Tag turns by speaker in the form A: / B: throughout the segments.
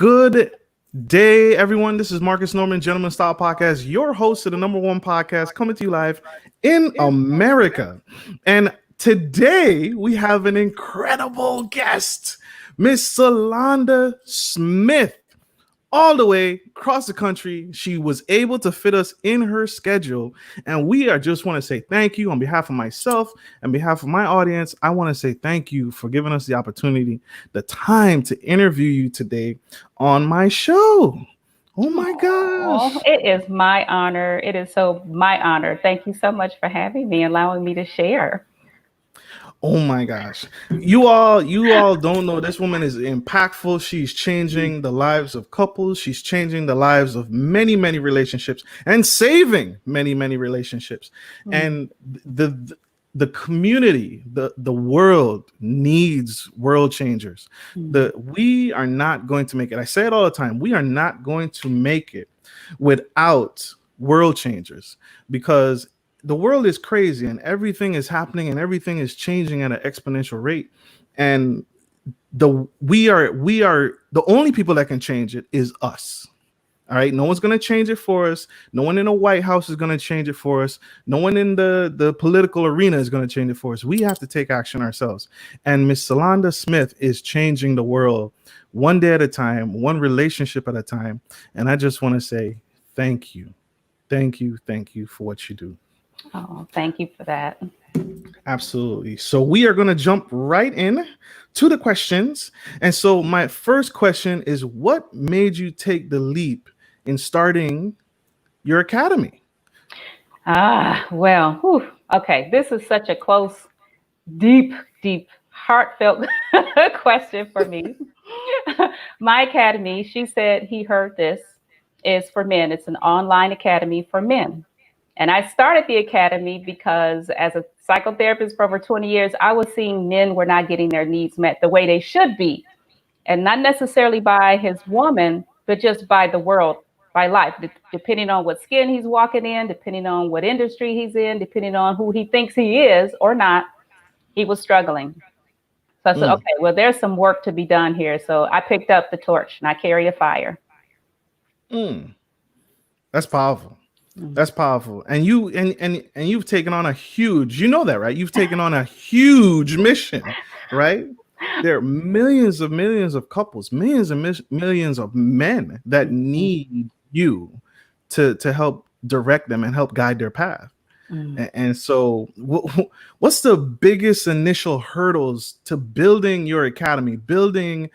A: Good day, everyone. This is Marcus Norman, Gentleman Style Podcast, your host of the #1 podcast coming to you live in America. And today we have an incredible guest, Miss Sulonda Smith. All the way across the country, she was able to fit us in her schedule. And we are just want to say thank you on behalf of myself and behalf of my audience. I want to say thank you for giving us the opportunity, the time to interview you today on my show. Oh my gosh.
B: It is my honor. It is so my honor. Thank you so much for having me, allowing me to share.
A: Oh my gosh. You all don't know this woman is impactful. She's changing the lives of couples. She's changing the lives of many, many relationships and saving many, many relationships. And the community, the world needs world changers. We are not going to make it. I say it all the time. We are not going to make it without world changers, because the world is crazy and everything is happening and everything is changing at an exponential rate. And we are the only people that can change it is us. All right. No one's going to change it for us. No one in the White House is going to change it for us. No one in the political arena is going to change it for us. We have to take action ourselves. And Miss Sulonda Smith is changing the world one day at a time, one relationship at a time. And I just want to say thank you. Thank you. Thank you for what you do.
B: Oh, thank you for that.
A: Absolutely. So we are going to jump right in to the questions. And so my first question is, what made you take the leap in starting your academy?
B: Okay. This is such a close, deep, heartfelt question for me. My academy, she said he heard this, is for men. It's an online academy for men. And I started the academy because as a psychotherapist for over 20 years, I was seeing men were not getting their needs met the way they should be. And not necessarily by his woman, but just by the world, by life, depending on what skin he's walking in, depending on what industry he's in, depending on who he thinks he is or not, he was struggling. So I said, okay, well, there's some work to be done here. So I picked up the torch and I carry a fire.
A: That's powerful. That's powerful. And you've taken on a huge, you know that, right? You've taken on a huge mission, right? There are millions of couples, millions and millions of men that need you to help direct them and help guide their path. And so what's the biggest initial hurdles to building your academy, building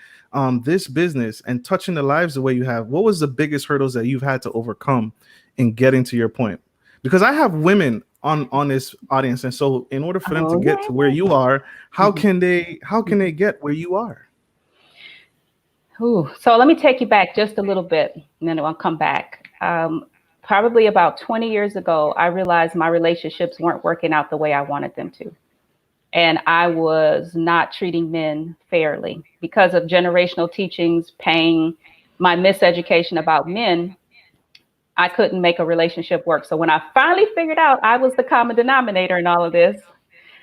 A: this business and touching the lives the way you have? What was the biggest hurdles that you've had to overcome in getting to your point? Because I have women on this audience, and so in order for them to get to where you are, how can they get where you are?
B: So let me take you back just a little bit, and then I'll come back. Probably about 20 years ago, I realized my relationships weren't working out the way I wanted them to. And I was not treating men fairly because of generational teachings, pain, my miseducation about men. I couldn't make a relationship work. So when I finally figured out I was the common denominator in all of this,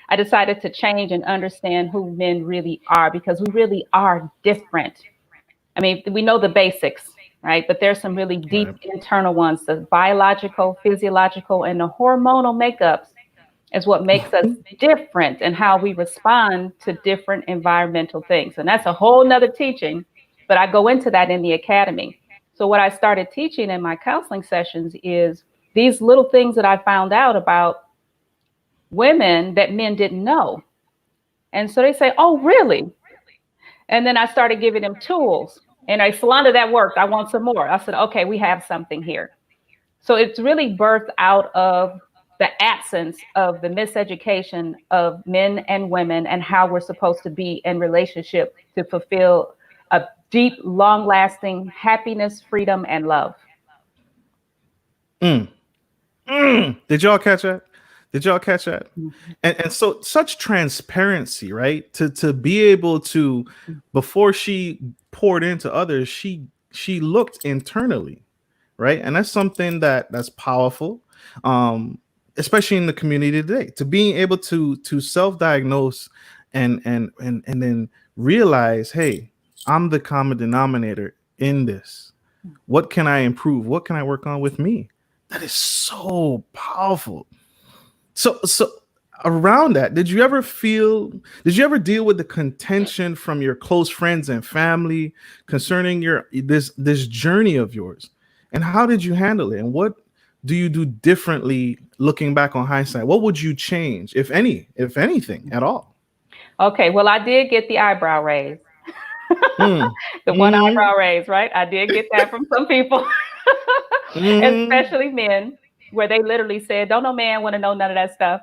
B: I decided to change and understand who men really are, because we really are different. I mean, we know the basics, right? But there's some really deep internal ones, the biological, physiological, and the hormonal makeups is what makes us different and how we respond to different environmental things. And that's a whole nother teaching, but I go into that in the academy. So what I started teaching in my counseling sessions is these little things that I found out about women that men didn't know. And so they say, oh, really? And then I started giving them tools. And I, Sulonda, that worked. I want some more. I said, okay, we have something here. So it's really birthed out of the absence of the miseducation of men and women and how we're supposed to be in relationship to fulfill a deep, long-lasting happiness, freedom, and love.
A: Did y'all catch that? Did y'all catch that? And so such transparency, right? To be able to, before she poured into others, she looked internally, right? And that's something that's powerful, especially in the community today. To being able to self-diagnose and then realize, hey, I'm the common denominator in this? What can I improve? What can I work on with me? That is so powerful. So around that, did you ever deal with the contention from your close friends and family concerning this journey of yours? And how did you handle it? And what do you do differently looking back on hindsight? What would you change, if anything at all?
B: Okay, well, I did get the eyebrow raise.
A: Mm.
B: The one
A: Mm.
B: eyebrow raise, right? I did get that from some people,
A: Mm.
B: especially men, where they literally said, "Don't no man want to know none of that stuff,"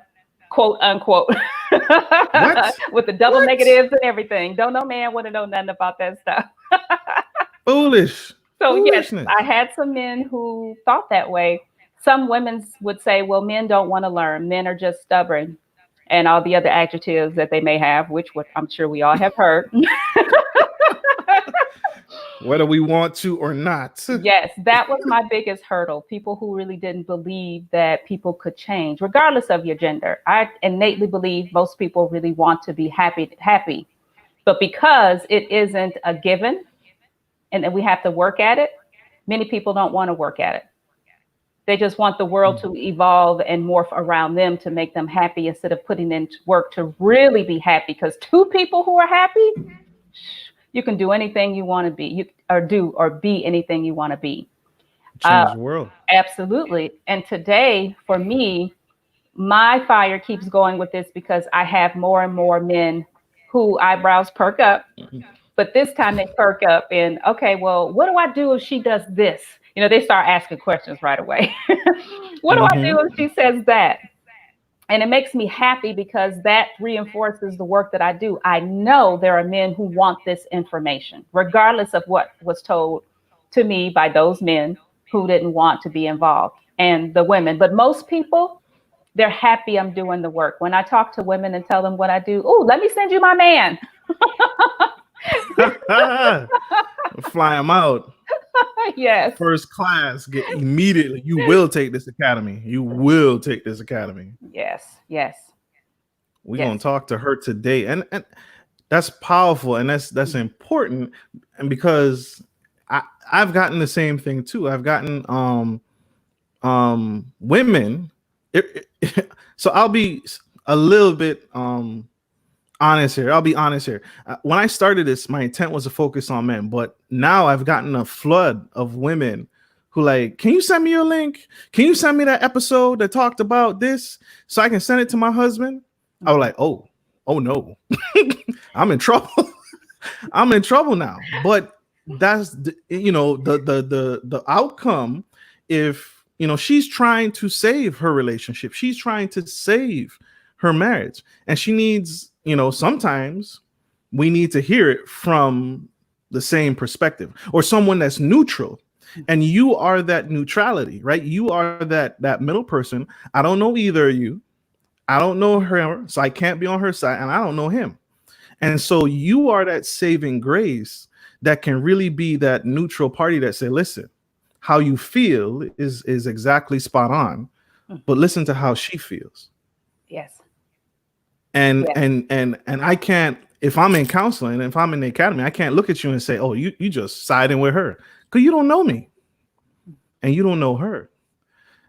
B: quote unquote,
A: What?
B: with the double
A: What?
B: negatives and everything. Don't no man want to know nothing about that stuff.
A: Foolish.
B: So yes,
A: Foolishness.
B: I had some men who thought that way. Some women would say, "Well, men don't want to learn. Men are just stubborn," and all the other adjectives that they may have, which I'm sure we all have heard.
A: Whether we want to or not.
B: Yes, that was my biggest hurdle. People who really didn't believe that people could change, regardless of your gender. I innately believe most people really want to be happy. But because it isn't a given and that we have to work at it, many people don't want to work at it. They just want the world to evolve and morph around them to make them happy instead of putting in work to really be happy. Because two people who are happy, you can do anything you want to be, or be anything you want to be.
A: Change the world.
B: Absolutely. And today, for me, my fire keeps going with this because I have more and more men who eyebrows perk up, but this time they perk up and, okay, well, what do I do if she does this? You know, they start asking questions right away. What do I do if she says that? And it makes me happy because that reinforces the work that I do. I know there are men who want this information, regardless of what was told to me by those men who didn't want to be involved, and the women. But most people, they're happy I'm doing the work. When I talk to women and tell them what I do, oh, let me send you my man.
A: Fly them out.
B: Yes.
A: First class. Get immediately. You will take this academy. You will take this academy.
B: Yes. Yes.
A: We're gonna talk to her today. And that's powerful and that's important. And because I've gotten the same thing too. I've gotten women. So I'll be a little bit honest here. I'll be honest here. When I started this, my intent was to focus on men, but now I've gotten a flood of women who like, can you send me your link? Can you send me that episode that talked about this so I can send it to my husband? I was like, oh no, I'm in trouble. I'm in trouble now. But that's the outcome. If she's trying to save her relationship, she's trying to save her marriage, and she needs, sometimes we need to hear it from the same perspective or someone that's neutral. And you are that neutrality, right? You are that middle person. I don't know either of you. I don't know her, so I can't be on her side, and I don't know him. And so you are that saving grace that can really be that neutral party that say, listen, how you feel is exactly spot on, but listen to how she feels.
B: Yes.
A: And I can't, if I'm in counseling, if I'm in the academy, I can't look at you and say, oh, you just siding with her, because you don't know me and you don't know her.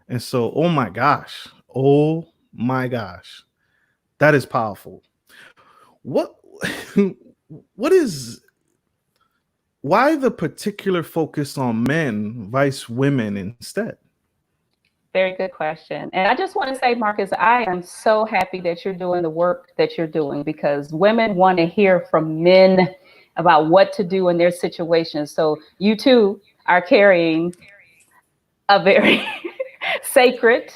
A: And so, oh my gosh, that is powerful. Why the particular focus on men vice women instead?
B: Very good question. And I just want to say, Marcus, I am so happy that you're doing the work that you're doing, because women want to hear from men about what to do in their situations. So you too are carrying a very sacred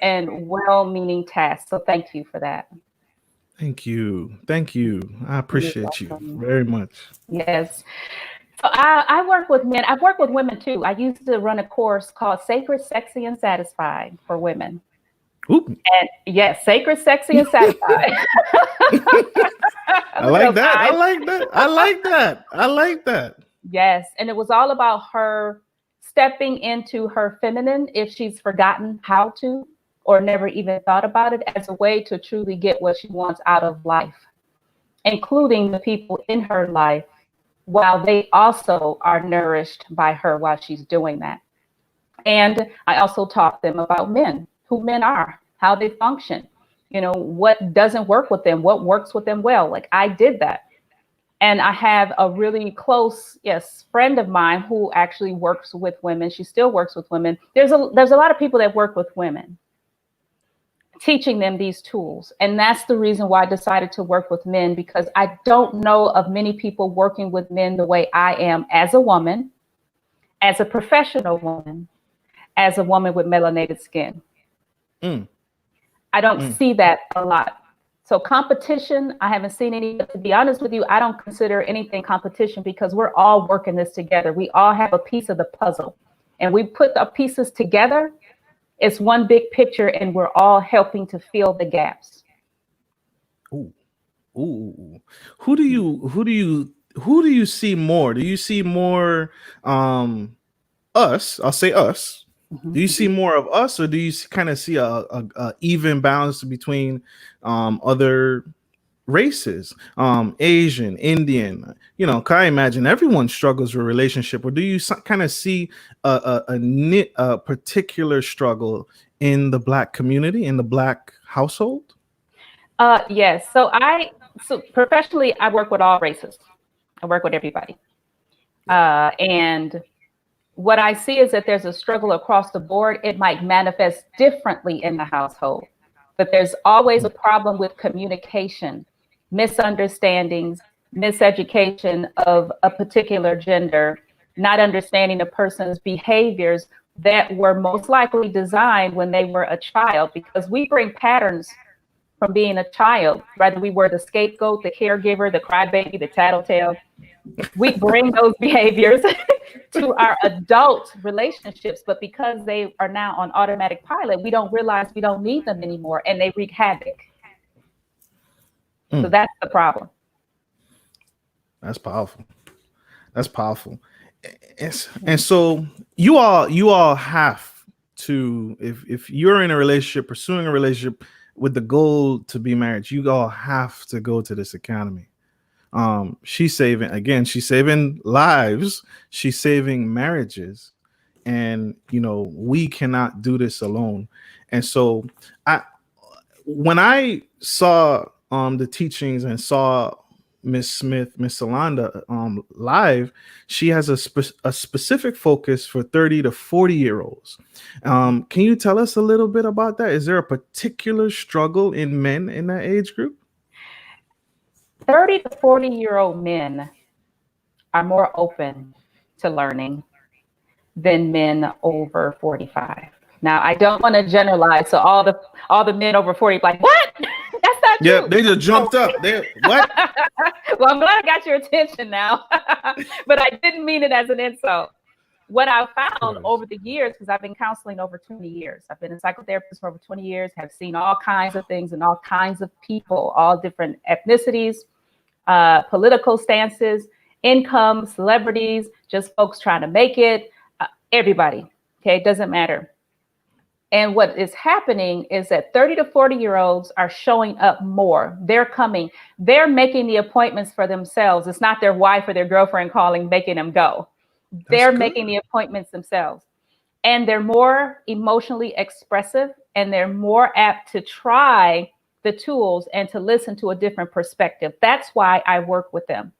B: and well-meaning task. So thank you for that.
A: Thank you. I appreciate you very much.
B: Yes. So I work with men. I've worked with women too. I used to run a course called Sacred, Sexy, and Satisfied for women.
A: Oop.
B: And yes, Sacred, Sexy, and Satisfied.
A: I like that.
B: Yes. And it was all about her stepping into her feminine if she's forgotten how to, or never even thought about it, as a way to truly get what she wants out of life, including the people in her life while they also are nourished by her while she's doing that. And I also taught them about men, who men are, how they function, what doesn't work with them, what works with them well. Like I did that. And I have a really close, yes, friend of mine who actually works with women. She still works with women. There's a lot of people that work with women, teaching them these tools. And that's the reason why I decided to work with men, because I don't know of many people working with men the way I am as a woman, as a professional woman, as a woman with melanated skin. I don't see that a lot. So competition, I haven't seen any. But to be honest with you, I don't consider anything competition, because we're all working this together. We all have a piece of the puzzle, and we put the pieces together. It's one big picture, and we're all helping to fill the gaps.
A: Ooh. Who do you see more? Do you see more us? I'll say us. Do you see more of us, or do you kind of see a even balance between other races, Asian, Indian? Can I imagine everyone struggles with relationship, or do you kind of see a particular struggle in the Black community, in the Black household?
B: Yes. So professionally, I work with all races. I work with everybody. And what I see is that there's a struggle across the board. It might manifest differently in the household, but there's always a problem with communication, misunderstandings, miseducation of a particular gender, not understanding a person's behaviors that were most likely designed when they were a child, because we bring patterns from being a child, whether we were the scapegoat, the caregiver, the crybaby, the tattletale. We bring those behaviors to our adult relationships, but because they are now on automatic pilot, we don't realize we don't need them anymore, and they wreak havoc. So that's the problem.
A: That's powerful. That's powerful. And so you all have to, if you're in a relationship, pursuing a relationship with the goal to be married, you all have to go to this academy. She's saving lives, she's saving marriages, and we cannot do this alone. And so when I saw the teachings and saw Miss Smith, Miss Sulonda live, she has a specific focus for 30 to 40-year-olds. Can you tell us a little bit about that? Is there a particular struggle in men in that age group?
B: 30 to 40-year-old men are more open to learning than men over 45. Now, I don't want to generalize. So all the men over 40 like, what? That's not true.
A: Yeah, they just jumped up. What?
B: Well, I'm glad I got your attention now, but I didn't mean it as an insult. What I've found over the years, because I've been counseling over 20 years, I've been a psychotherapist for over 20 years, have seen all kinds of things and all kinds of people, all different ethnicities, political stances, income, celebrities, just folks trying to make it, everybody. Okay, it doesn't matter. And what is happening is that 30 to 40-year-olds are showing up more. They're coming. They're making the appointments for themselves. It's not their wife or their girlfriend calling, making them go. They're making the appointments themselves. And they're more emotionally expressive, and they're more apt to try the tools and to listen to a different perspective. That's why I work with them,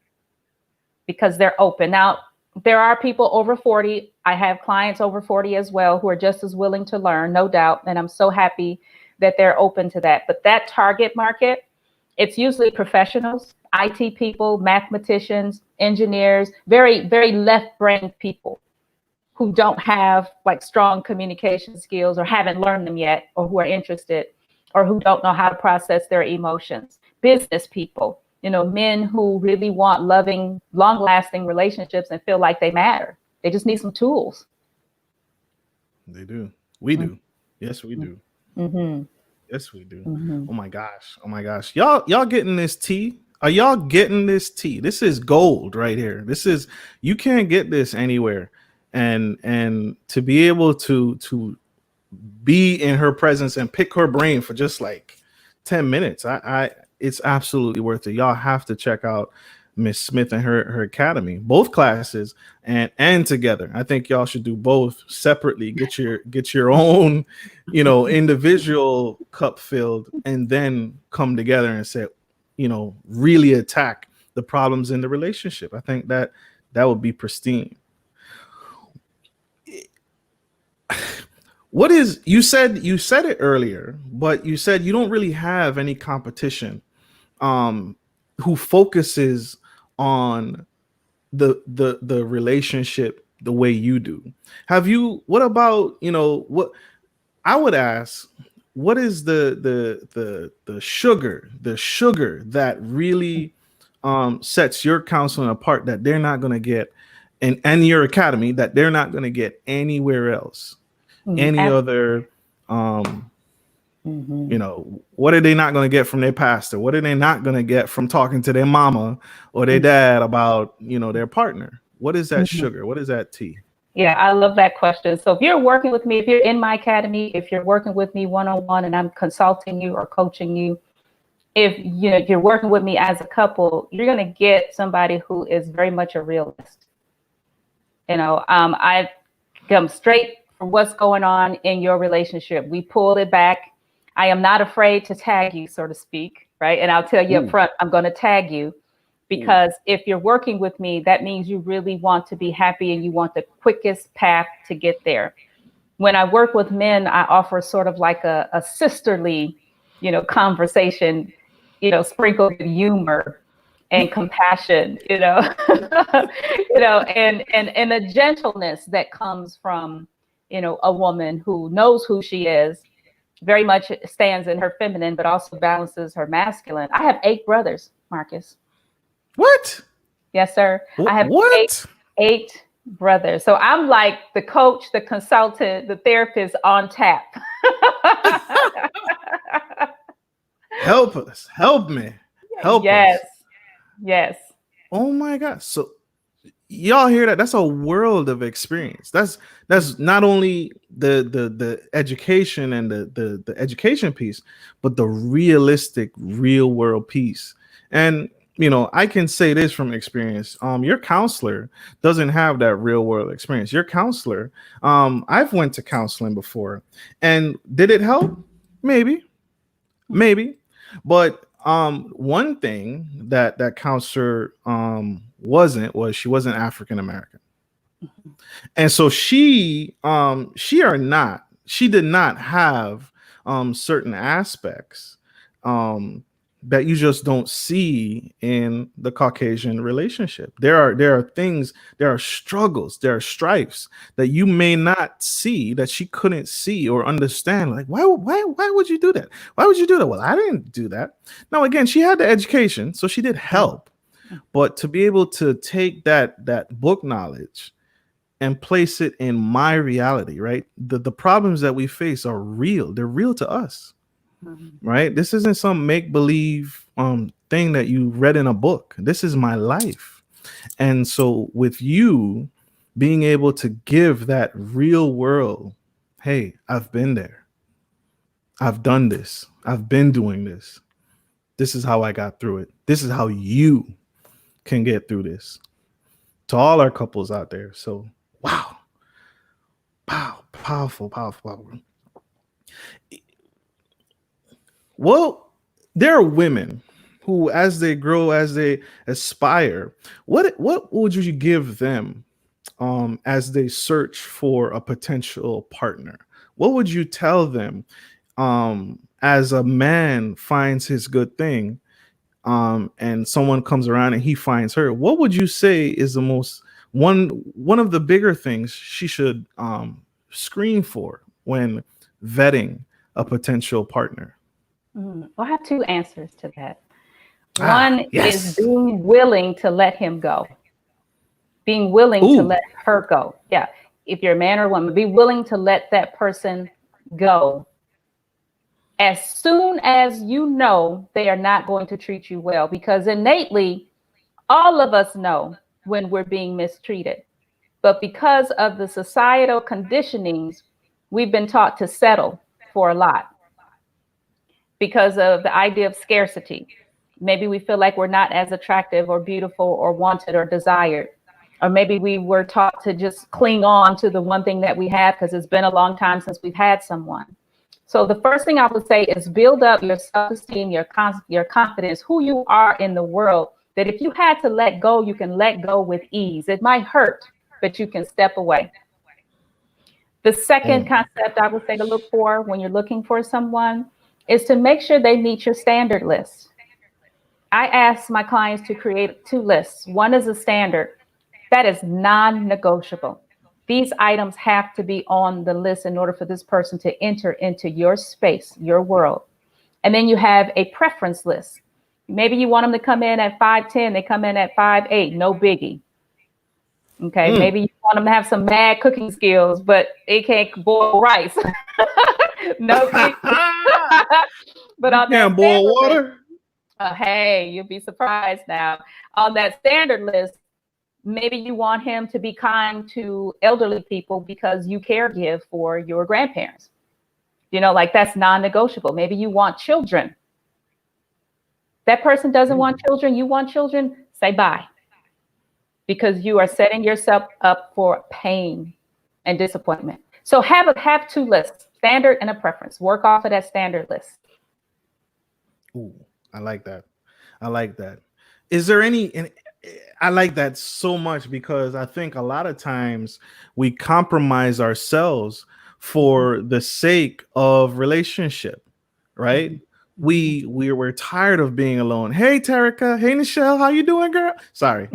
B: because they're open. Now, there are people over 40. I have clients over 40 as well who are just as willing to learn, no doubt. And I'm so happy that they're open to that. But that target market, it's usually professionals, IT people, mathematicians, engineers, very, very left-brained people who don't have like strong communication skills or haven't learned them yet, or who are interested, or who don't know how to process their emotions. Business people, men who really want loving, long-lasting relationships and feel like they matter. They just need some tools.
A: They do. We do. Yes, we do.
B: Mm-hmm.
A: Yes, we do. Mm-hmm. Oh my gosh. Y'all getting this tea? Are y'all getting this tea? This is gold right here. You can't get this anywhere. And to be able to be in her presence and pick her brain for just like 10 minutes, it's absolutely worth it. Y'all have to check out Miss Smith and her academy, both classes and together. I think y'all should do both separately. Get your own, individual cup filled, and then come together and say, really attack the problems in the relationship. I think that would be pristine. What is you said it earlier, but you said you don't really have any competition who focuses on the relationship the way you do. Have you what about, what I would ask, what is the sugar that really sets your counseling apart that they're not going to get and your academy that they're not going to get anywhere else? Any other what are they not going to get from their pastor? What are they not going to get from talking to their mama or their dad about, their partner? What is that sugar? What is that tea?
B: Yeah, I love that question. So if you're working with me, if you're in my academy, if you're working with me one-on-one and I'm consulting you or coaching you, if you're working with me as a couple, you're going to get somebody who is very much a realist. I come straight from what's going on in your relationship. We pull it back. I am not afraid to tag you, so to speak, right? And I'll tell you up front, I'm going to tag you because if you're working with me, that means you really want to be happy and you want the quickest path to get there. When I work with men, I offer sort of like a sisterly, conversation, sprinkled with humor and compassion, and a gentleness that comes from, a woman who knows who she is, very much stands in her feminine, but also balances her masculine. I have 8 brothers, Marcus.
A: What?
B: Yes, sir. I have
A: what?
B: Eight brothers. So I'm like the coach, the consultant, the therapist on tap.
A: Help us. Help me. Help us.
B: Yes.
A: Oh my God. So y'all hear that? That's a world of experience. That's not only the education and the education piece, but the realistic real world piece. And I can say this from experience. Your counselor doesn't have that real world experience. Your counselor, I've went to counseling before, and did it help? Maybe. But one thing that counselor was she wasn't African American, and so she did not have certain aspects that you just don't see in the Caucasian relationship. There are things, there are struggles, there are strifes that you may not see, that she couldn't see or understand. Like, why would you do that? Why would you do that? Well, I didn't do that. Now, again, she had the education, so she did help. But to be able to take that book knowledge and place it in my reality, right? The problems that we face are real. They're real to us. Right? This isn't some make-believe thing that you read in a book. This is my life. And so with you being able to give that real world, hey, I've been there. I've done this. I've been doing this. This is how I got through it. This is how you can get through this. To all our couples out there. So, wow. Powerful. Well, there are women who, as they grow, as they aspire, what would you give them as they search for a potential partner? What would you tell them as a man finds his good thing and someone comes around and he finds her? What would you say is the most one of the bigger things she should screen for when vetting a potential partner?
B: Well, I have 2 answers to that. One
A: yes.
B: is being willing to let him go. Being willing to let her go. Yeah. If you're a man or a woman, be willing to let that person go as soon as you know they are not going to treat you well. Because innately, all of us know when we're being mistreated. But because of the societal conditionings, we've been taught to settle for a lot. Because of the idea of scarcity. Maybe we feel like we're not as attractive or beautiful or wanted or desired. Or maybe we were taught to just cling on to the one thing that we have because it's been a long time since we've had someone. So the first thing I would say is build up your self-esteem, your confidence, who you are in the world, that if you had to let go, you can let go with ease. It might hurt, but you can step away. The second concept I would say to look for when you're looking for someone is to make sure they meet your standard list. I ask my clients to create 2 lists. One is a standard that is non-negotiable. These items have to be on the list in order for this person to enter into your space, your world. And then you have a preference list. Maybe you want them to come in at 5'10", they come in at 5'8", no biggie. Okay, maybe you want them to have some mad cooking skills, but they can't boil rice. No biggie. But on that
A: boil water.
B: Hey, you'll be surprised now. On that standard list, maybe you want him to be kind to elderly people because you caregive for your grandparents. Like that's non-negotiable. Maybe you want children. That person doesn't want children. You want children, say bye. Because you are setting yourself up for pain and disappointment. So have 2 lists, standard and a preference. Work off of that standard list.
A: Ooh, I like that. I like that. Is there any, and I like that so much because I think a lot of times we compromise ourselves for the sake of relationship, right? We're tired of being alone. Hey, Terica. Hey, Nichelle. How you doing, girl? Sorry.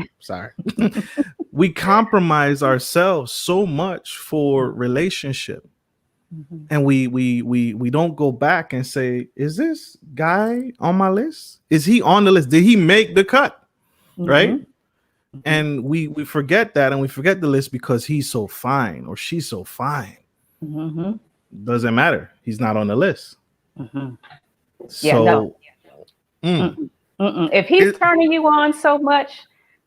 A: We compromise ourselves so much for relationship. And we don't go back and say, is this guy on my list? Is he on the list? Did he make the cut? Right? And we forget that, and we forget the list because he's so fine or she's so fine. Doesn't matter. He's not on the list. So
B: if he's turning you on so much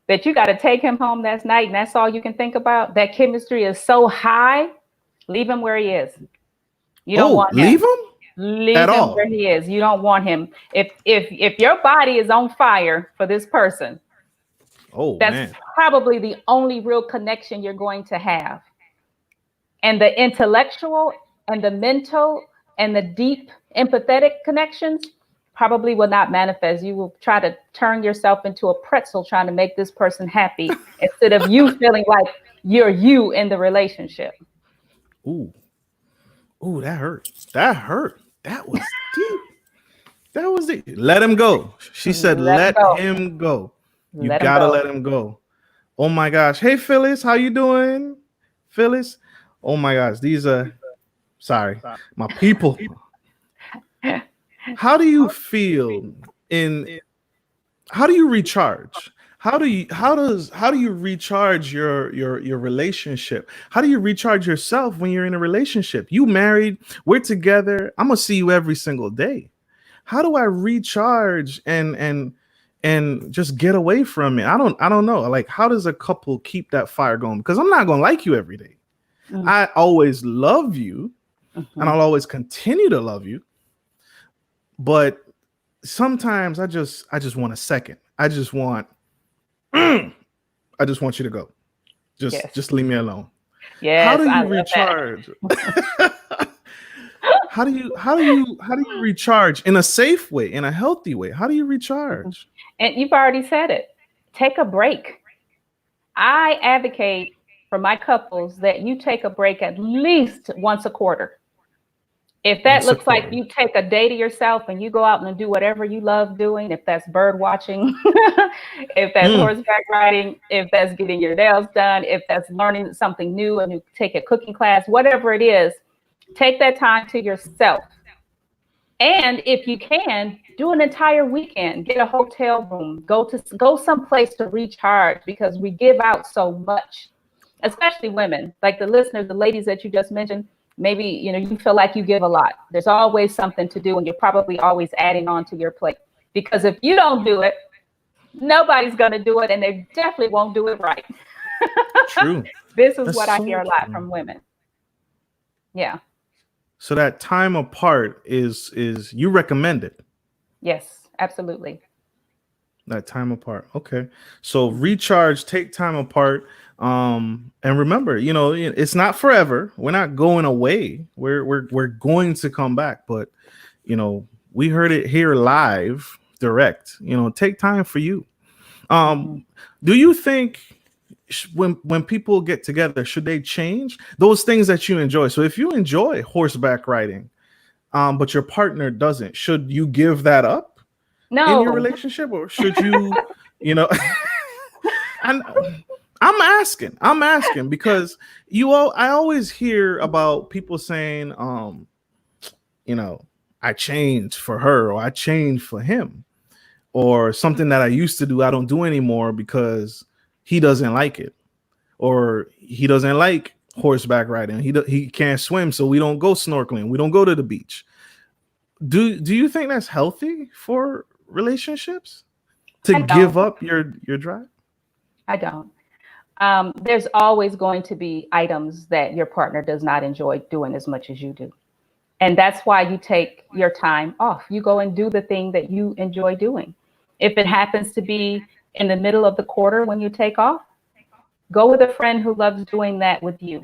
B: that you got to take him home that night and that's all you can think about, that chemistry is so high, leave him where he is. You don't want him. Leave him where he is. You don't want him. If your body is on fire for this person, that's probably the only real connection you're going to have. And the intellectual and the mental and the deep empathetic connections probably will not manifest. You will try to turn yourself into a pretzel trying to make this person happy instead of you feeling like you're you in the relationship.
A: Ooh, that hurt. That was deep. That was it. Let him go. She said, let him go. You gotta let him go. Oh my gosh. Hey, Phyllis, how you doing? Phyllis? Oh my gosh. These are, sorry, my people. How do you feel how do you recharge? How do you recharge your relationship? How do you recharge yourself when you're in a relationship? You married, we're together. I'm gonna see you every single day. How do I recharge and just get away from it? I don't know. Like, how does a couple keep that fire going? Because I'm not gonna like you every day. I always love you, and I'll always continue to love you. But sometimes I just want a second. I just want you to go. Just leave me alone.
B: Yes,
A: how do you recharge? How do you recharge in a safe way, in a healthy way? How do you recharge?
B: And you've already said it. Take a break. I advocate for my couples that you take a break at least once a quarter. If that looks like you take a day to yourself and you go out and do whatever you love doing, if that's bird watching, if that's horseback riding, if that's getting your nails done, if that's learning something new and you take a cooking class, whatever it is, take that time to yourself. And if you can, do an entire weekend, get a hotel room, go someplace to recharge, because we give out so much, especially women, like the listeners, the ladies that you just mentioned. Maybe, you feel like you give a lot. There's always something to do, and you're probably always adding on to your plate. Because if you don't do it, nobody's going to do it, and they definitely won't do it right.
A: True.
B: This is what I hear a lot from women. Yeah.
A: So that time apart is you recommend it?
B: Yes, absolutely.
A: That time apart. Okay. So recharge, take time apart. And remember, it's not forever. We're not going away. We're going to come back. But we heard it here live, direct. Take time for you.
B: Mhm.
A: Do you think when people get together, should they change those things that you enjoy? So if you enjoy horseback riding, but your partner doesn't, should you give that up in your
B: No.
A: relationship, or should you, you know, and I'm asking because I always hear about people saying, you know, I changed for her, or I changed for him, or something that I used to do, I don't do anymore because he doesn't like it, or he doesn't like horseback riding. He can't swim, so we don't go snorkeling. We don't go to the beach. Do you think that's healthy for relationships to
B: I don't.
A: give up your drive?
B: I don't. There's always going to be items that your partner does not enjoy doing as much as you do. And that's why you take your time off. You go and do the thing that you enjoy doing. If it happens to be in the middle of the quarter when you take off, go with a friend who loves doing that with you.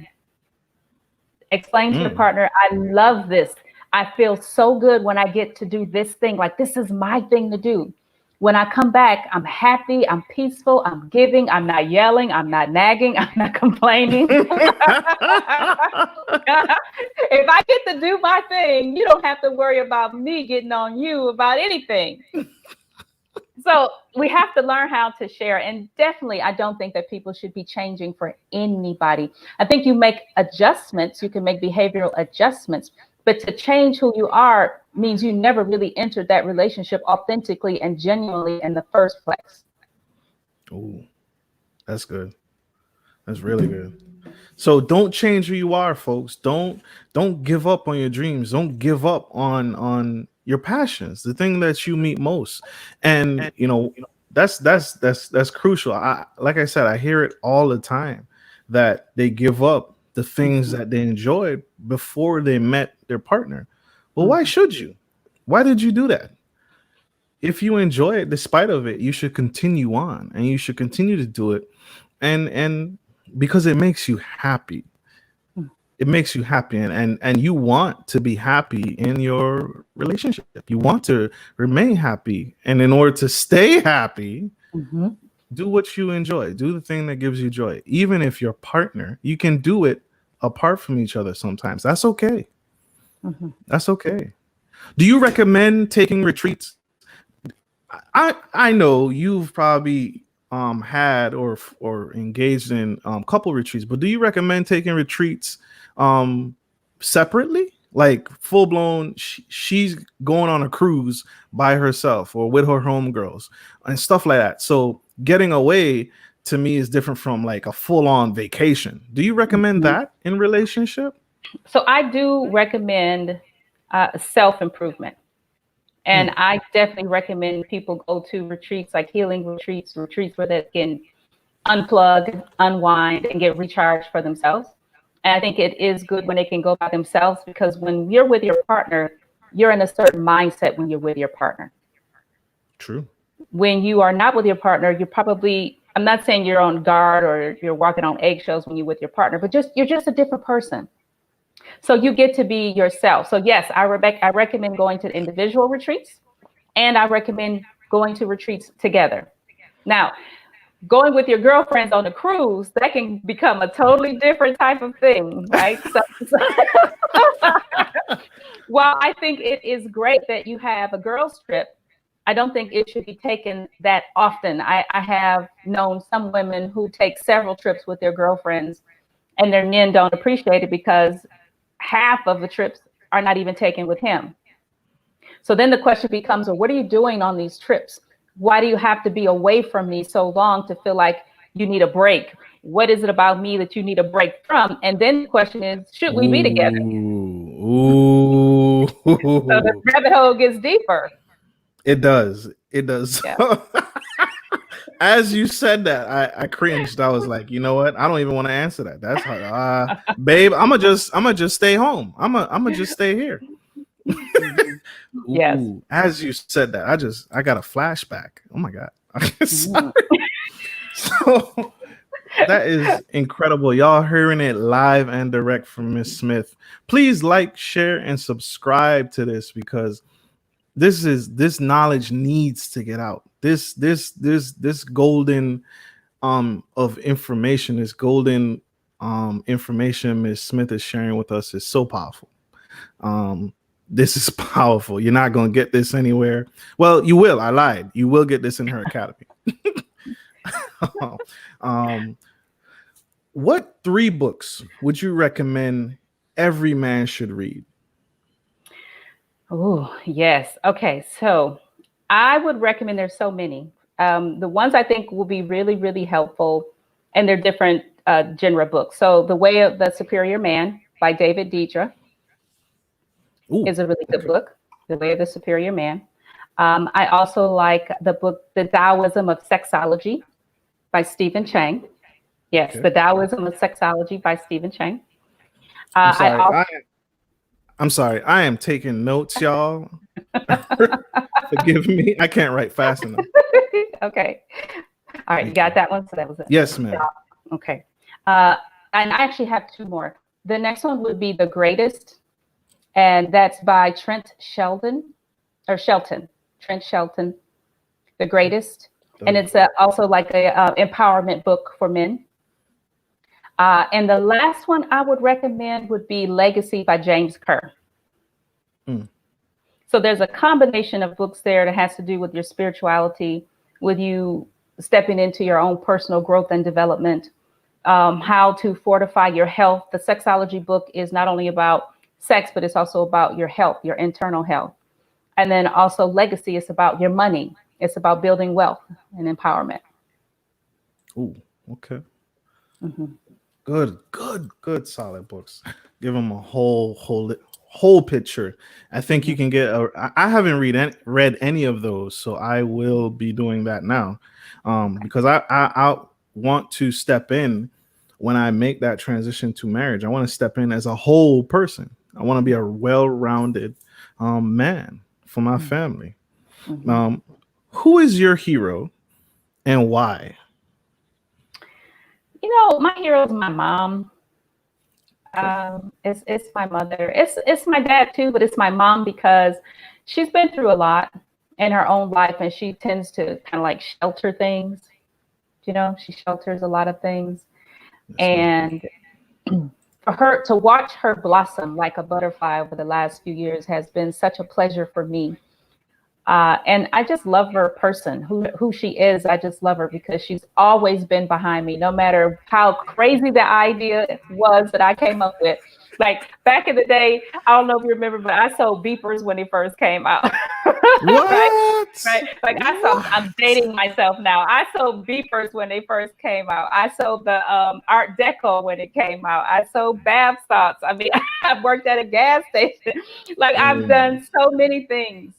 B: Explain to your
A: Mm.
B: partner, I love this. I feel so good when I get to do this thing. Like, this is my thing to do. When I come back, I'm happy, I'm peaceful, I'm giving, I'm not yelling, I'm not nagging, I'm not complaining. If I get to do my thing, you don't have to worry about me getting on you about anything. So we have to learn how to share. And definitely, I don't think that people should be changing for anybody. I think you make adjustments, you can make behavioral adjustments, but to change who you are means you never really entered that relationship authentically and genuinely in the first place.
A: Ooh, that's good. That's really good. So don't change who you are, folks. Don't give up on your dreams. Don't give up on your passions, the thing that you meet most. And that's crucial. Like I said, I hear it all the time that they give up the things
B: Mhm,
A: that they enjoyed before they met their partner. Well, why
B: mhm,
A: should you? Why did you do that? If you enjoy it despite of it, you should continue on, and you should continue to do it, and because it makes you happy.
B: mhm,
A: It makes you happy, and you want to be happy in your relationship. You want to remain happy, and in order to stay happy,
B: mhm,
A: do what you enjoy. Do the thing that gives you joy. Even if your partner, you can do it apart from each other sometimes. That's okay.
B: mhm.
A: That's okay. Do you recommend taking retreats? I know you've probably had or engaged in couple retreats, but do you recommend taking retreats um separately, like full blown? She's going on a cruise by herself or with her homegirls and stuff like that. So getting away to me is different from like a full on vacation. Do you recommend
B: Mhm.
A: that in relationship?
B: So I do recommend self improvement. And
A: Hmm.
B: I definitely recommend people go to retreats like healing retreats, retreats where they can unplug, unwind, and get recharged for themselves. And I think it is good when they can go by themselves because when you're with your partner, you're in a certain mindset when you're with your partner.
A: True.
B: When you are not with your partner, you're probably, I'm not saying you're on guard or you're walking on eggshells when you're with your partner, but just you're just a different person. So you get to be yourself. So yes, I recommend going to individual retreats and I recommend going to retreats together. Now, going with your girlfriends on a cruise, that can become a totally different type of thing, right? So while I think it is great that you have a girls trip, I don't think it should be taken that often. I have known some women who take several trips with their girlfriends and their men don't appreciate it because half of the trips are not even taken with him. So then the question becomes, well, what are you doing on these trips? Why do you have to be away from me so long to feel like you need a break? What is it about me that you need a break from? And then the question is, should we be together?
A: Ooh,
B: So the
A: ooh.
B: rabbit hole gets deeper.
A: It does. It does.
B: Yeah.
A: As you said that, I cringed. I was like, you know what? I don't even want to answer that. That's hard. Babe, I'm gonna just stay home. I'm gonna just stay here.
B: Mhm. Yes.
A: Ooh, as you said that, I got a flashback. Oh my God.
B: Mhm.
A: So that is incredible. Y'all hearing it live and direct from Miss Smith. Please like, share, and subscribe to this because this knowledge needs to get out. This golden of information, this golden information Miss Smith is sharing with us is so powerful. Um, this is powerful. You're not gonna get this anywhere. Well, you will. I lied. You will get this in her academy. um, what 3 books would you recommend every man should read?
B: Oh, yes. Okay. So I would recommend, there's so many. The ones I think will be really, really helpful, and they're different genre books. So The Way of the Superior Man by David Deidre
A: Ooh,
B: is a really good
A: okay.
B: book. The Way of the Superior Man. I also like the book, The Taoism of Sexology by Stephen Chang. Yes,
A: Okay.
B: The Taoism of Sexology by Stephen Chang.
A: I'm
B: I
A: sorry. I'm sorry. I am taking notes, y'all. Forgive me. I can't write fast enough.
B: Okay. All right, you
A: Thank
B: got
A: you.
B: that one? So that was it.
A: Yes, ma'am.
B: Okay. Uh, and I actually have 2 more. The next one would be The Greatest, and that's by Trent Sheldon or Shelton. Trent Shelton, The Greatest, and it's also like a empowerment book for men. And the last one I would recommend would be Legacy by James Kerr.
A: Mm.
B: So there's a combination of books there that has to do with your spirituality, with you stepping into your own personal growth and development, how to fortify your health. The sexology book is not only about sex, but it's also about your health, your internal health. And then also legacy is about your money. It's about building wealth and empowerment.
A: Ooh, okay.
B: Mm-hmm.
A: Good, solid books. Give them a whole picture. I think you
B: Mm-hmm.
A: can get I haven't read any of those, so I will be doing that now, because I want to step in when I make that transition to marriage. I want to step in as a whole person. I want to be a well-rounded man for my family.
B: Mm-hmm.
A: Um, who is your hero and why?
B: My hero is my mom.
A: Okay.
B: It's my mother. It's my dad too, but it's my mom because she's been through a lot in her own life, and she tends to kind of like shelter things. She shelters a lot of things,
A: Yes, ma'am.
B: and for her to watch her blossom like a butterfly over the last few years has been such a pleasure for me. And I just love her person, who she is. I just love her because she's always been behind me, no matter how crazy the idea was that I came up with. Like back in the day, I don't know if you remember, but I sold beepers when they first came out. Right?
A: What?
B: Right. Like I'm
A: What?
B: dating myself now. I sold beepers when they first came out. I sold the Art Deco when it came out. I sold bath salts. I mean, I've worked at a gas station. Like I've
A: Oh my.
B: done so many things.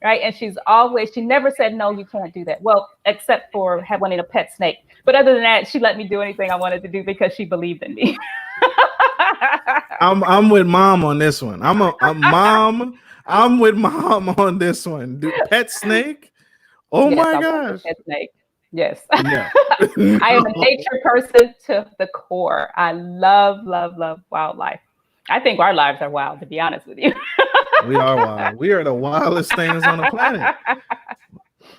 B: Right. And she never said, no, you can't do that. Well, except for wanting a pet snake. But other than that, she let me do anything I wanted to do because she believed in me.
A: I'm with mom on this one. I'm mom. I'm with mom on this one. Pet snake. Oh
B: Yes,
A: my
B: I want the
A: gosh.
B: pet snake. Yes.
A: Yeah.
B: I am a
A: No.
B: nature person to the core. I love, love, love wildlife. I think our lives are wild, to be honest with you.
A: We are wild. We are the wildest things on the planet.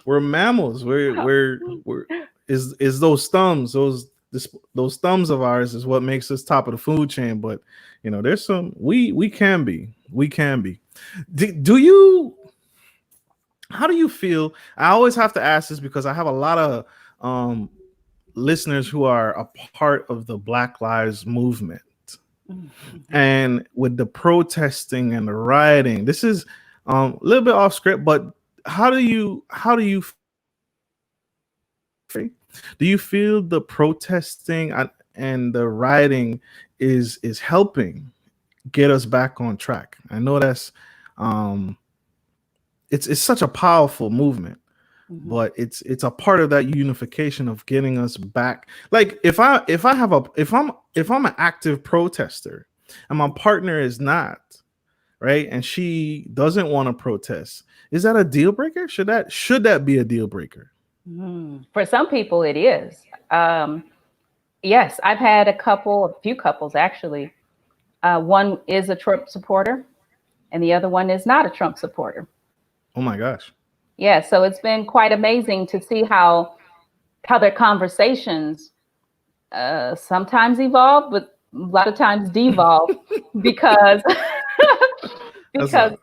A: We're mammals. We're is those thumbs, those thumbs of ours is what makes us top of the food chain. But there's some we can be. We can be. Do you how do you feel? I always have to ask this because I have a lot of um listeners who are a part of the Black Lives Movement.
B: Mhm.
A: And with the protesting and the rioting, this is a little bit off script, but how do you do you feel the protesting and the rioting is helping get us back on track? I know that's um it's such a powerful movement,
B: Mhm.
A: but it's a part of that unification of getting us back. Like if I'm an active protester and my partner is not, right? And she doesn't want to protest. Is that a deal breaker? Should that be a deal breaker?
B: For some people, it is. Yes, I've had a few couples actually. One is a Trump supporter, and the other one is not a Trump supporter.
A: Oh my gosh.
B: Yeah, so it's been quite amazing to see how their conversations sometimes evolve, but a lot of times devolve because
A: That's
B: because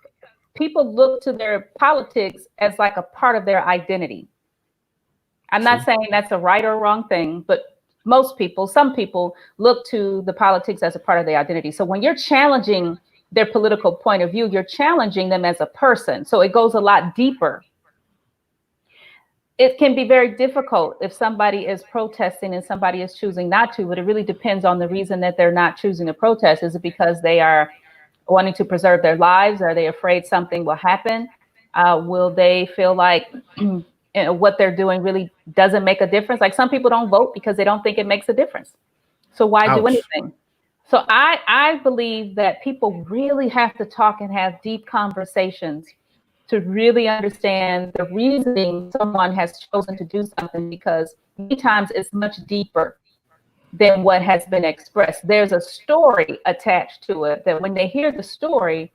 B: people look to their politics as like a part of their identity. I'm not
A: true.
B: saying that's a right or wrong thing, but some people look to the politics as a part of their identity. So when you're challenging their political point of view, you're challenging them as a person. So it goes a lot deeper. It can be very difficult if somebody is protesting and somebody is choosing not to, but it really depends on the reason that they're not choosing to protest. Is it because they are wanting to preserve their lives? Are they afraid something will happen? Will they feel like what they're doing really doesn't make a difference? Like some people don't vote because they don't think it makes a difference. So why do
A: Ouch.
B: anything? So I believe that people really have to talk and have deep conversations to really understand the reasoning someone has chosen to do something, because many times it's much deeper than what has been expressed. There's a story attached to it that when they hear the story,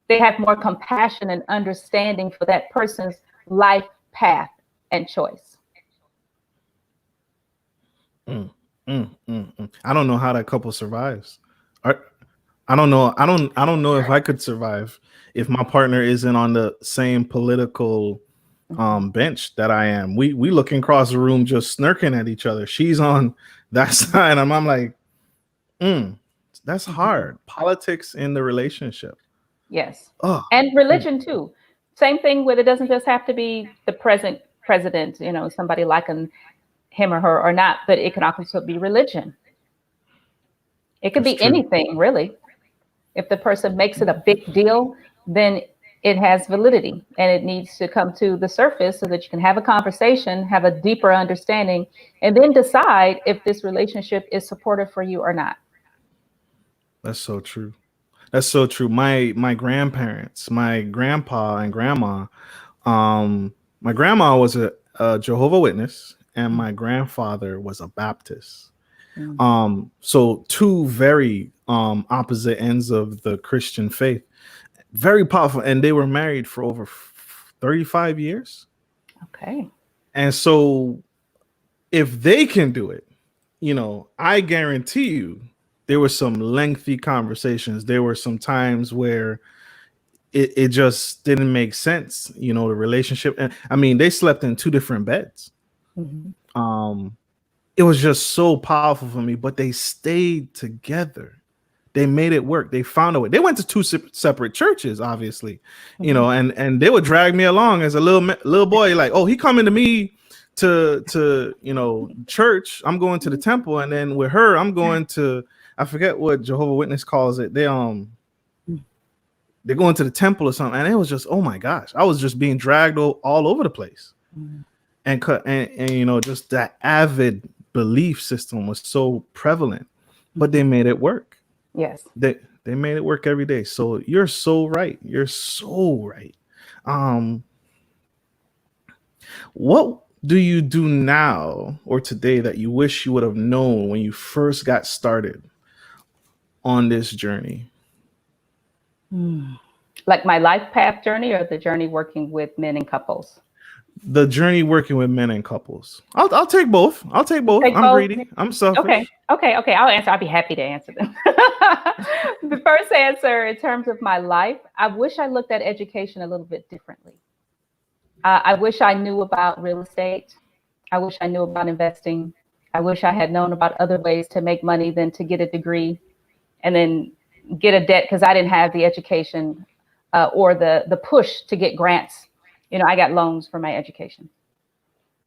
B: they have more compassion and understanding for that person's life path and choice.
A: I don't know how that couple survives. I don't know. I don't know if I could survive if my partner isn't on the same political bench that I am. We looking across the room just snirking at each other. She's on that side, and I'm like, that's hard. Politics in the relationship.
B: Yes.
A: Oh,
B: And religion too. Same thing with, it doesn't just have to be the present president, somebody liking him or her or not, but it can also be religion. It could
A: that's
B: be
A: true.
B: anything, really. If the person makes it a big deal, then it has validity and it needs to come to the surface so that you can have a conversation, have a deeper understanding, and then decide if this relationship is supportive for you or not.
A: That's so true. That's so true. My grandparents, my grandpa and grandma, my grandma was a Jehovah Witness, and my grandfather was a Baptist.
B: Mm.
A: So two very opposite ends of the Christian faith. Very powerful, and they were married for over 35 years.
B: Okay.
A: And so if they can do it, I guarantee you there were some lengthy conversations. There were some times where it just didn't make sense, the relationship. And I mean, they slept in two different beds.
B: Mhm.
A: It was just so powerful for me, but they stayed together. They made it work. They found a way. They went to two separate churches, obviously,
B: Mhm.
A: and they would drag me along as a little boy, like, oh, he coming to me to church. I'm going to the temple, and then with her, I'm going to, I forget what Jehovah Witness calls it. They're going to the temple or something, and it was just, oh my gosh, I was just being dragged all over the place,
B: Mhm.
A: and just that avid belief system was so prevalent, but they made it work.
B: Yes.
A: They made it work every day. So you're so right. You're so right. Um, what do you do now or today that you wish you would have known when you first got started on this journey?
B: Like my life path journey or the journey working with men and couples?
A: The journey working with men and couples. I'll take both. I'll take both.
B: Take
A: I'm
B: both.
A: greedy. I'm
B: Okay.
A: selfish.
B: Okay. I'll answer. I'll be happy to answer them. The first answer, in terms of my life, I wish I looked at education a little bit differently. I wish I knew about real estate. I wish I knew about investing. I wish I had known about other ways to make money than to get a degree and then get a debt, because I didn't have the education or the push to get grants. I got loans for my education,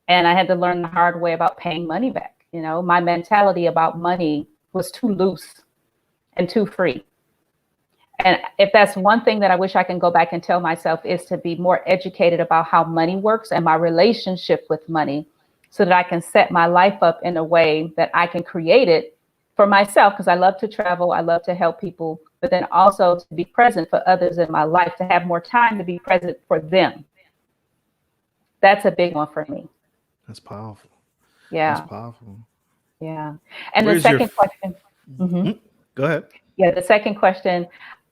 B: and I had to learn the hard way about paying money back. My mentality about money was too loose and too free. And if that's one thing that I wish I can go back and tell myself, is to be more educated about how money works and my relationship with money, so that I can set my life up in a way that I can create it for myself, because I love to travel. I love to help people but then also to be present for others in my life, to have more time to be present for them. That's a big one for me.
A: That's powerful. That's
B: Yeah.
A: powerful.
B: Yeah. And the
A: Where's your
B: second question. Mhm.
A: Go ahead.
B: Yeah, the second question.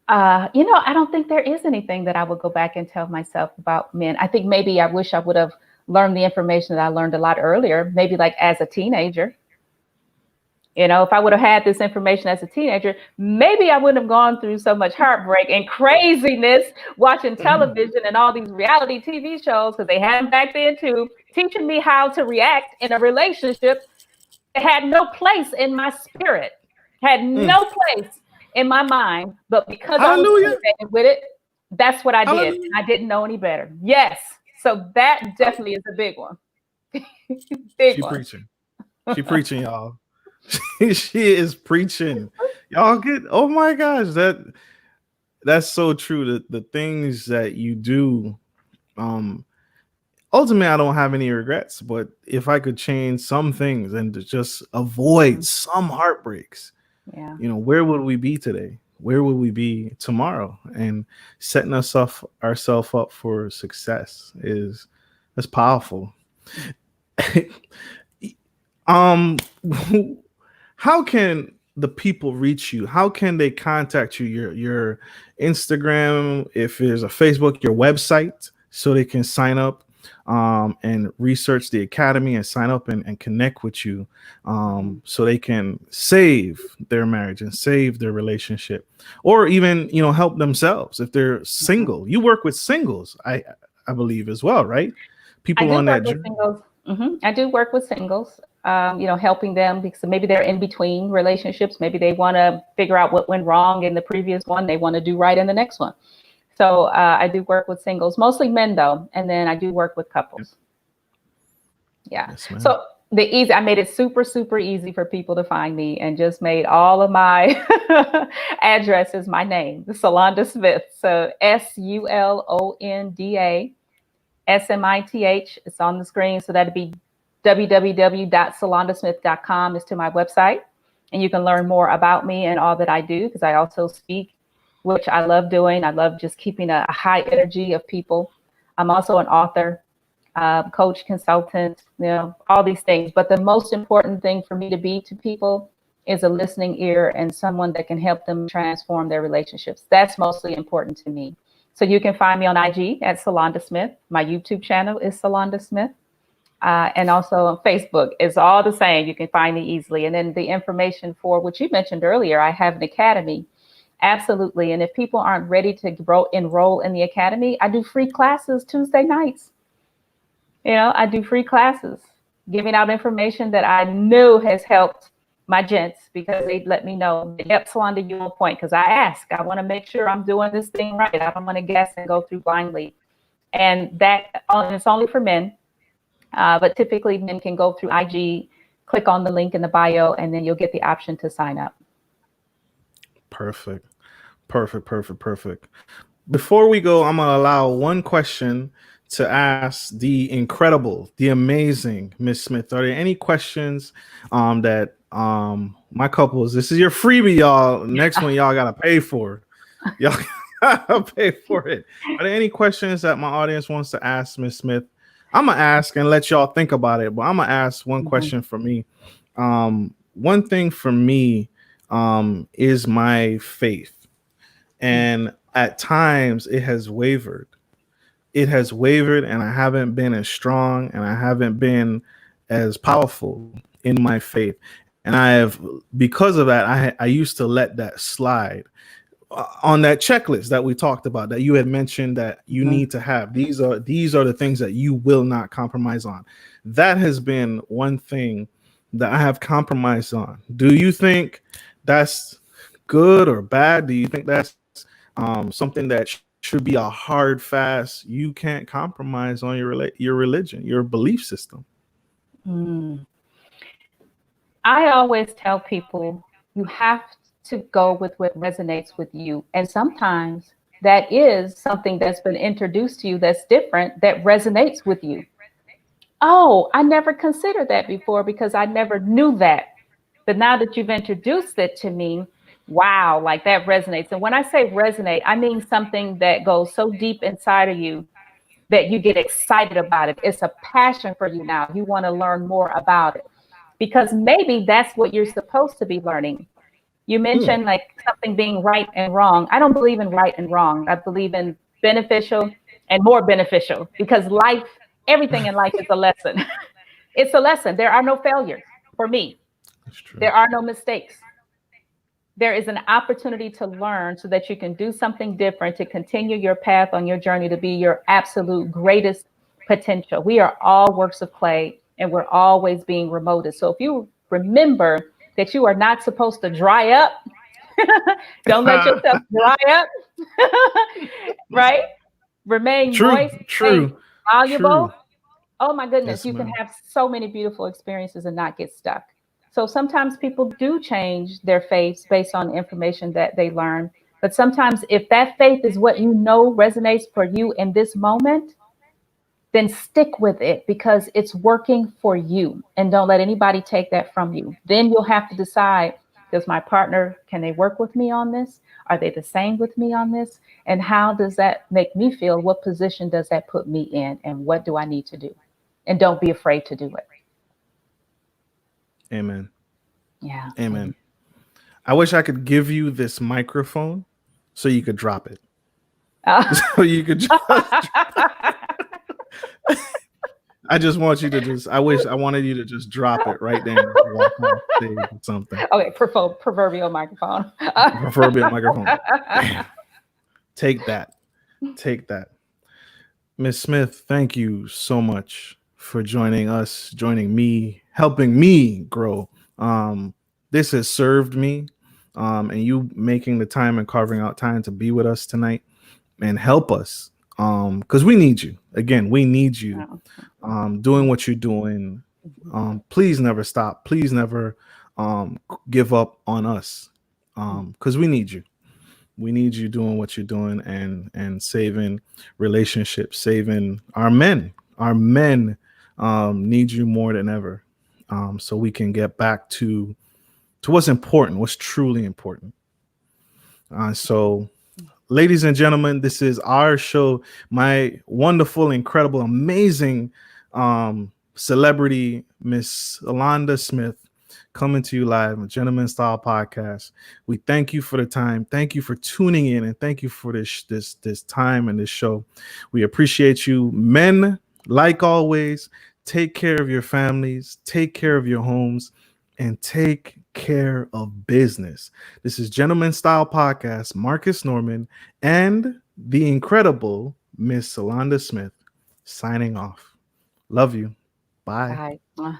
B: I don't think there is anything that I would go back and tell myself about men. I think maybe I wish I would have learned the information that I learned a lot earlier, maybe like as a teenager. If I would have had this information as a teenager, maybe I wouldn't have gone through so much heartbreak and craziness watching television and all these reality TV shows, because they had them back then too, teaching me how to react in a relationship that had no place in my spirit, had no place in my mind. But because I was
A: Hallelujah.
B: inundated with it, that's what I did.
A: Hallelujah.
B: And I didn't know any better. Yes. So that definitely is a big one. Big
A: She
B: one.
A: preaching. She preaching, y'all. She is preaching. Y'all get, oh my gosh, that's so true. The things that you do, ultimately I don't have any regrets, but if I could change some things and to just avoid some heartbreaks,
B: Yeah.
A: where would we be today? Where would we be tomorrow? And setting ourselves up for success that's powerful. How can the people reach you? How can they contact you? Your Instagram, if there's a Facebook, your website, so they can sign up and research the academy and sign up and connect with you, so they can save their marriage and save their relationship, or even help themselves if they're single. You work with singles, I believe, as well, right?
B: I
A: People
B: do
A: on
B: work
A: that
B: with
A: journey.
B: singles. I do work with singles, helping them because maybe they're in between relationships. Maybe they want to figure out what went wrong in the previous one. They want to do right in the next one. So I do work with singles, mostly men though. And then I do work with couples. Yeah.
A: Yes, ma'am.
B: So I made it super, super easy for people to find me, and just made all of my addresses my name, Sulonda Smith. So SULONDA SMITH. It's on the screen. So that'd be www.sulondasmith.com is to my website. And you can learn more about me and all that I do, because I also speak, which I love doing. I love just keeping a high energy of people. I'm also an author, coach, consultant, all these things. But the most important thing for me to be to people is a listening ear and someone that can help them transform their relationships. That's mostly important to me. So you can find me on IG at Sulonda Smith. My YouTube channel is Sulonda Smith. And also on Facebook. It's all the same. You can find me easily. And then the information for what you mentioned earlier, I have an academy. Absolutely. And if people aren't ready to enroll in the academy, I do free classes Tuesday nights. I do free classes, giving out information that I know has helped my gents, because they let me know, yep, Sulonda, you're on point. Because I want to make sure I'm doing this thing right. I don't want to guess and go through blindly. And it's only for men. But typically men can go through IG, click on the link in the bio, and then you'll get the option to sign up.
A: Perfect. Before we go, I'm going to allow one question to ask the incredible, the amazing Miss Smith. Are there any questions that my couples, this is your freebie, y'all. Next one, y'all got to pay for. Y'all got to pay for it. Are there any questions that my audience wants to ask Miss Smith? I'm going to ask and let y'all think about it, but I'm going to ask one question for me. One thing for me is my faith. And at times it has wavered. And I haven't been as strong and I haven't been as powerful in my faith. And because of that, I used to let that slide. On that checklist that we talked about, that you had mentioned that you need to have, these are the things that you will not compromise on. That has been one thing that I have compromised on. Do you think that's good or bad? Do you think that's something that should be a hard, fast, you can't compromise on your religion, your belief system?
B: I always tell people you have to go with what resonates with you. And sometimes that is something that's been introduced to you that's different, that resonates with you. Oh, I never considered that before because I never knew that. But now that you've introduced it to me, wow, like that resonates. And when I say resonate, I mean something that goes so deep inside of you that you get excited about it. It's a passion for you now. You want to learn more about it because maybe that's what you're supposed to be learning. You mentioned like something being right and wrong. I don't believe in right and wrong. I believe in beneficial and more beneficial because life, everything in life is a lesson. It's a lesson. There are no failures for me.
A: That's true.
B: There are no mistakes. There is an opportunity to learn so that you can do something different to continue your path on your journey to be your absolute greatest potential. We are all works of clay and we're always being remoted. So if you remember that you are not supposed to dry up, don't let yourself dry up, right? Remain
A: True,
B: moist, remain
A: true,
B: valuable.
A: true.
B: Oh my goodness,
A: Yes,
B: you can
A: ma'am.
B: have so many beautiful experiences and not get stuck. So sometimes people do change their faiths based on information that they learn. But sometimes, if that faith is what you know resonates for you in this moment, then stick with it because it's working for you. And don't let anybody take that from you. Then you'll have to decide, does my partner, can they work with me on this? Are they the same with me on this? And how does that make me feel? What position does that put me in? And what do I need to do? And don't be afraid to do it.
A: Amen.
B: Yeah.
A: Amen. I wish I could give you this microphone so you could drop it. So you could just I just want you to just I wanted you to just drop it right there and walk off stage or something.
B: Okay, proverbial microphone.
A: Proverbial microphone. Bam. Take that. Take that. Miss Smith, thank you so much for joining us, joining me, helping me grow. This has served me. And you making the time and carving out time to be with us tonight and help us. Because we need you. Again, we need you doing what you're doing. Please never stop. Please never give up on us. Because we need you. We need you doing what you're doing and saving relationships, saving our men. Our men need you more than ever, so we can get back to what's important, what's truly important. So, ladies and gentlemen, this is our show. My wonderful, incredible, amazing celebrity, Miss Sulonda Smith, coming to you live, a Gentleman Style Podcast. We thank you for the time. Thank you for tuning in, and thank you for this time and this show. We appreciate you, men. Like always, take care of your families, take care of your homes, and take care of business. This is Gentleman Style Podcast. Marcus Norman and the incredible Miss Sulonda Smith signing off. Love you. Bye.
B: Bye.